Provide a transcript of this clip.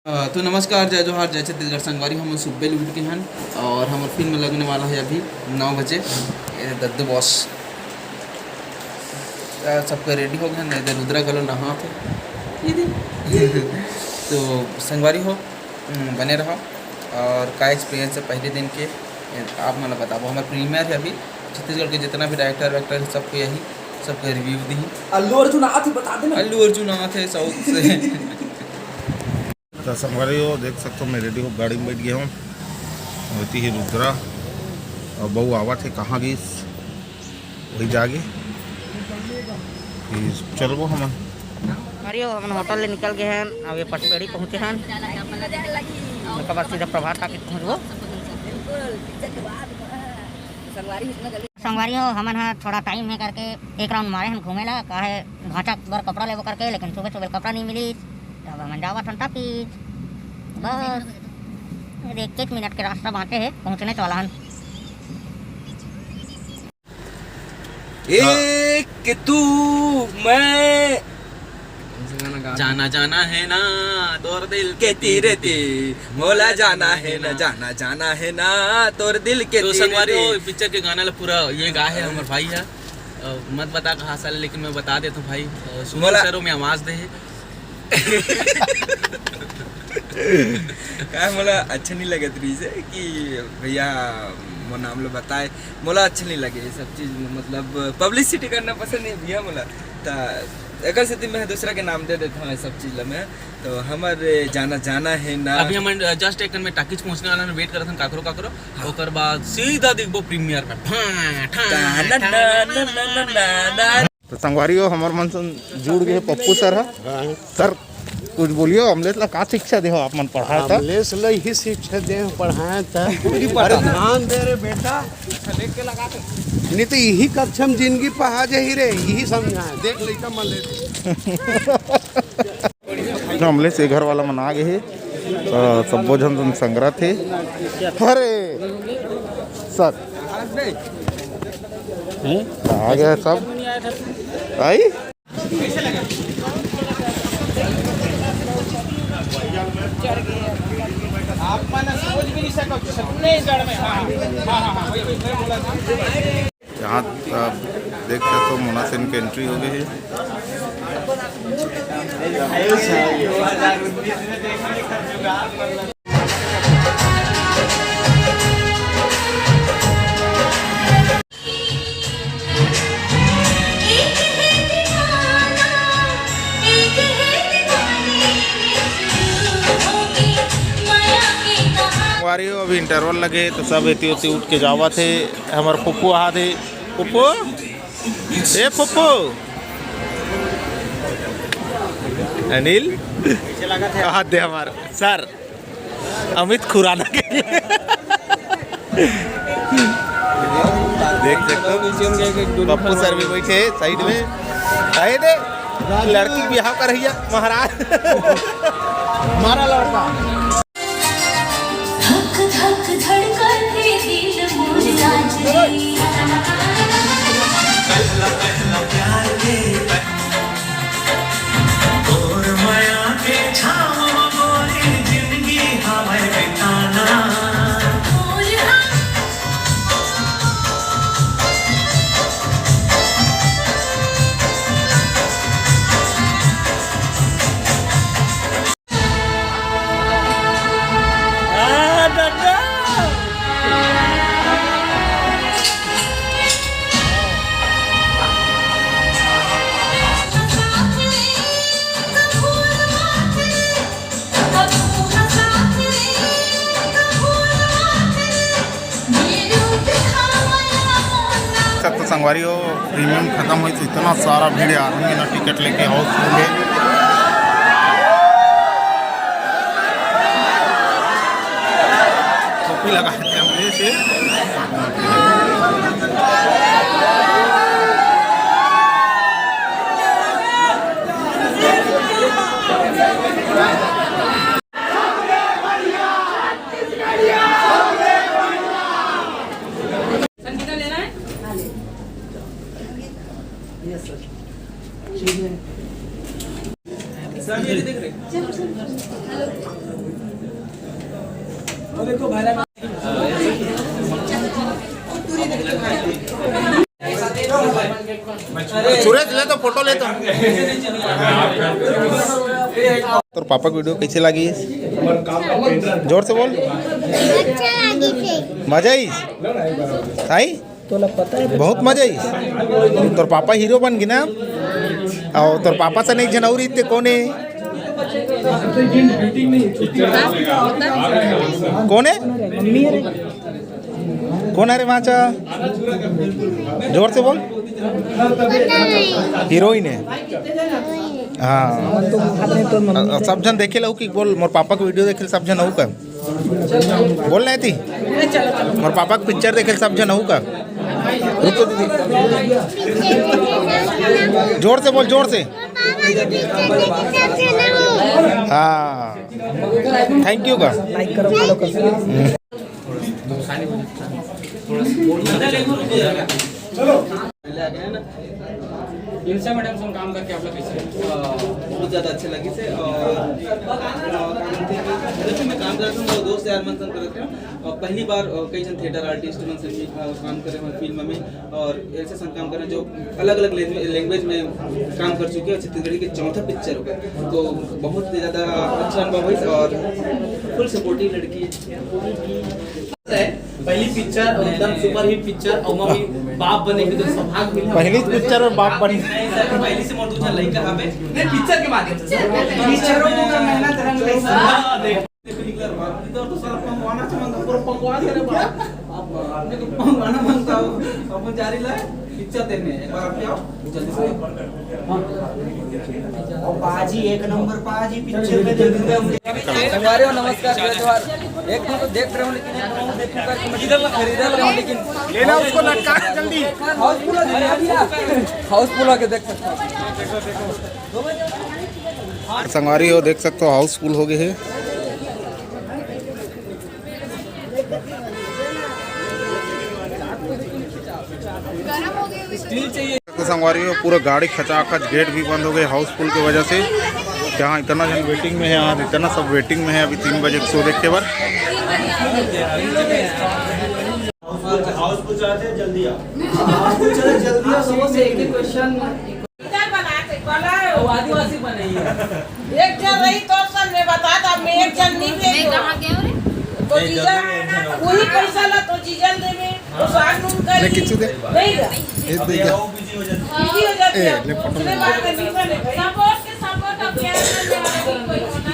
तो नमस्कार, जय जोहार, जय छत्तीसगढ़। संगवारी हम सुबह लूट के हैं और हम फिल्म लगने वाला है अभी 9 बजे। दद्दू बॉस सबका रेडी हो गया, इधर रुद्रा गलो नहा थे तो संगवारी हो बने रहो। और का एक्सपीरियंस है पहले दिन के आप मतलब बताओ। हमारा प्रीमियर है अभी छत्तीसगढ़ के जितना भी डायरेक्टर वैक्टर सबको यही सबका रिव्यू दी। अल्लू अर्जुन आते बता देना। अल्लू अर्जुन आते साउथ से तो संगवारी हो देख सकते हो, मैं रेडी हो गाड़ी में बैठ गया हूँ। होती है रुद्रा और बहू आवा थे कहाँ गई वही जागे चलो हम हम होटल ले निकल गए हैं। अब ये पटपेड़ी पहुँचे हैं, उसके बाद सीधा प्रभात टाकिज पहुँचबो। संगवारी हो हमन हा थोड़ा टाइम है करके एक राउंड मारे हम घूमे ला काहे भाचा बर कपड़ा लेबो करके, लेकिन सुबह सुबह कपड़ा नहीं मिली। तब हम जावत हन टाकिज, बस 21 मिनट के रास्ता बाटे है, पहुँचने वाला हन। एक तू मैं जाना जाना है ना तोर दिल के तीरे ते मोला जाना है ना, जाना जाना है ना तोर दिल के तो तीरे संगवारी हो ते। पिक्चर के गाना ला पूरा ये गा है हमारे भाई है। मत बता कहाँ साल, लेकिन मैं बता देता हूँ भाई। सुनो सरों में आवाज दे क्या मोला अच्छा नहीं लगे तरी से कि भैया वो नाम लो बताए, मोला अच्छा नहीं लगे ये सब चीज़। मतलब पब्लिसिटी करना पसंद नहीं भैया मोला। तो एक स्थिति में दूसरा के नाम दे देता हूँ सब चीज़ में। तो हमारे जाना जाना है ना। अभी हम जस्ट एक में टाकिज पहुंचने वाला वेट करत हन काकरो काकरो। ओकर बाद सीधा दिखबो प्रीमियर में तो संगवारी हो हमारे मन से जुड़ गए पप्पू सर है। सर कुछ बोलियो, अमलेट ला का शिक्षा दे हो आप मन पढ़ाया था? अमलेट ला ही शिक्षा दे पढ़ाया था। अरे ध्यान दे रे बेटा, नहीं तो यही कक्षा में जिंदगी पढ़ा जाही रे, यही समझाए देख लइका मन ले। अमलेट से घर वाला मन आ गए है, सब जन संग्रह थे। अरे सर आ गया सब आई। यहाँ देख सकते हो मोना सेन की एंट्री हो गई है। अभी इंटरवल लगे तो सब एती उती उठ के जावा थे। हमारे पप्पू आ थे। पप्पू ए पप्पू अनिल हाथ दे हमारे सर अमित खुराना के देख सकते हो पप्पू सर भी बैठे साइड में। आए दे लड़की ब्याह कर रही है महाराज हमारा लड़का। तो संगवारी हो प्रीमियम खत्म हुई तो इतना सारा भीड़ आदमी ना टिकट लेके हाउसफुल है। टोपी लगाए थे हमने से। सर ये देख रहे सूरज ले तो फोटो ले तो तो पापा की वीडियो कैसे लगी जोर से बोल मजा आई आई बहुत मजा आई तोर पापा हीरो बन गई ना और तोर पापा से नहीं जनौरी इतने कौन है कौन है कौन है रे माचा जोर से बोल हीरोइन है हाँ सब जन देखे लो कि बोल मोर पापा की वीडियो देखे सब जन हूँ का बोल रही थी मोर पापा की पिक्चर देखे सब जन हूँ का रुक तो दीदी जोर से बोल जोर से हाँ थैंक यू का लाइक करो फॉलो करो इनसे मैडम से हम काम करके आप लोग कैसे बहुत ज़्यादा अच्छे लगे थे और जैसे मैं काम करता हूँ वो 2 से 4 मंथ करते हैं और पहली बार कई जन थिएटर आर्टिस्ट मन से भी काम करे हैं फिल्म में और ऐसे संग काम करें जो अलग अलग लैंग्वेज में काम कर चुके हैं छत्तीसगढ़ी के चौथा पिक्चर हो गया तो बहुत ज़्यादा अच्छा अनुभव हुई और फुल सपोर्टिव लड़की है पहली पिक्चर और एकदम सुपर हिट पिक्चर और मम्मी बाप बने के तो सौभाग्य मिला पहली पिक्चर और बाप बनी नहीं सर पहली से मोर दूसरा लड़का हवे नहीं पिक्चर के माध्यम से पिक्चरों का मेहनत रंग ले हां देख निकलर बात इधर तो सर पंगवाना से मंगा पूरा पंगवा करे बाप आपने तो पंगवाना मांगता हो अपन जारी लाए पिक्चर देने एक बार आप आओ जल्दी से और पाजी एक नंबर पाजी पिक्चर में जल्दी हमारे नमस्कार जोहार एक दिन तो देख रहे हो लेकिन देखने का इधर खरीद रहा हूं लेकिन लेना उसको लटका के जल्दी हाउसफुल आके देख सकते हो संगवारी हो देख सकते हो हाउसफुल हो गए है स्टील चाहिए तो संगवारी हो पूरा गाड़ी खचाखच गेट भी बंद हो गए हाउसफुल की वजह से यहाँ इतना जन वेटिंग में है यहाँ इतना सब वेटिंग में है अभी 3 बजे शो देख के बाद हाउसफुल चाहते हैं जल्दी आओ जल्दी सबसे एक ही क्वेश्चन आदिवासी बनाइए एक जन रही तो सर मैं बता था मैं एक जन नहीं दे कहां गए रे तो जीजा वही पैसा ला तो जीजा दे में तो साग नून कर ले किछु दे नहीं दा ये दे जा बिजी हो जाते बिजी हो जाती है ले फोटो उसने बात करनी है सपोर्ट के सपोर्ट अब क्या करने वाला कोई होना